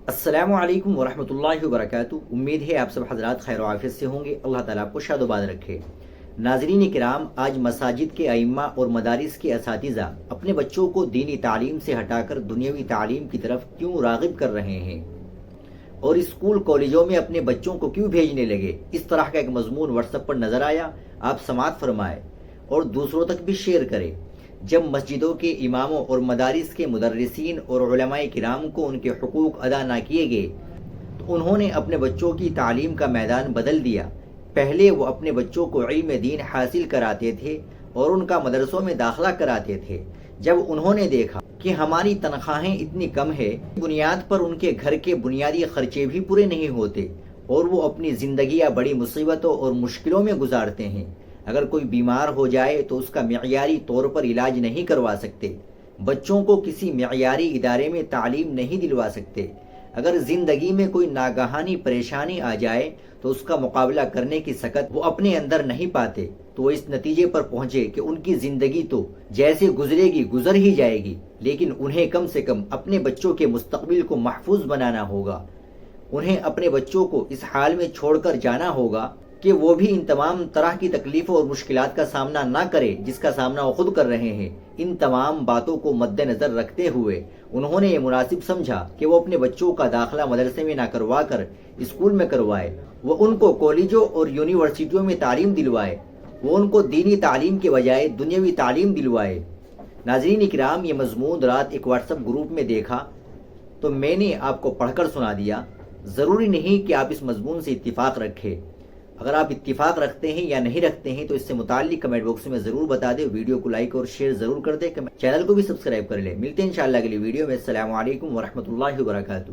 السلام علیکم ورحمۃ اللہ وبرکاتہ۔ امید ہے آپ سب حضرات خیر و عافیت سے ہوں گے۔ اللہ تعالیٰ آپ کو شاد و باد رکھے۔ ناظرین کرام، آج مساجد کے ائمہ اور مدارس کے اساتذہ اپنے بچوں کو دینی تعلیم سے ہٹا کر دنیاوی تعلیم کی طرف کیوں راغب کر رہے ہیں، اور اسکول کالجوں میں اپنے بچوں کو کیوں بھیجنے لگے؟ اس طرح کا ایک مضمون واٹس ایپ پر نظر آیا، آپ سماعت فرمائے اور دوسروں تک بھی شیئر کریں۔ جب مسجدوں کے اماموں اور مدارس کے مدرسین اور علماء کرام کو ان کے حقوق ادا نہ کیے گئے تو انہوں نے اپنے بچوں کی تعلیم کا میدان بدل دیا۔ پہلے وہ اپنے بچوں کو علم دین حاصل کراتے تھے اور ان کا مدرسوں میں داخلہ کراتے تھے۔ جب انہوں نے دیکھا کہ ہماری تنخواہیں اتنی کم ہے، بنیاد پر ان کے گھر کے بنیادی خرچے بھی پورے نہیں ہوتے اور وہ اپنی زندگیاں بڑی مصیبتوں اور مشکلوں میں گزارتے ہیں۔ اگر کوئی بیمار ہو جائے تو اس کا معیاری طور پر علاج نہیں کروا سکتے، بچوں کو کسی معیاری ادارے میں تعلیم نہیں دلوا سکتے۔ اگر زندگی میں کوئی ناگہانی پریشانی آ جائے تو اس کا مقابلہ کرنے کی سکت وہ اپنے اندر نہیں پاتے، تو وہ اس نتیجے پر پہنچے کہ ان کی زندگی تو جیسے گزرے گی گزر ہی جائے گی، لیکن انہیں کم سے کم اپنے بچوں کے مستقبل کو محفوظ بنانا ہوگا۔ انہیں اپنے بچوں کو اس حال میں چھوڑ کر جانا ہوگا کہ وہ بھی ان تمام طرح کی تکلیفوں اور مشکلات کا سامنا نہ کرے جس کا سامنا وہ خود کر رہے ہیں۔ ان تمام باتوں کو مد نظر رکھتے ہوئے انہوں نے یہ مناسب سمجھا کہ وہ اپنے بچوں کا داخلہ مدرسے میں نہ کروا کر اسکول میں کروائے، وہ ان کو کالجوں اور یونیورسٹیوں میں تعلیم دلوائے، وہ ان کو دینی تعلیم کے بجائے دنیاوی تعلیم دلوائے۔ ناظرین کرام، یہ مضمون رات ایک واٹس ایپ گروپ میں دیکھا تو میں نے آپ کو پڑھ کر سنا دیا۔ ضروری نہیں کہ آپ اس مضمون سے اتفاق رکھیں، اگر آپ اتفاق رکھتے ہیں یا نہیں رکھتے ہیں تو اس سے متعلق کمنٹ باکس میں ضرور بتا دیں۔ ویڈیو کو لائک اور شیئر ضرور کر دیں، چینل کو بھی سبسکرائب کر لیں۔ ملتے ہیں انشاءاللہ اگلی ویڈیو میں۔ السلام علیکم ورحمۃ اللہ وبرکاتہ۔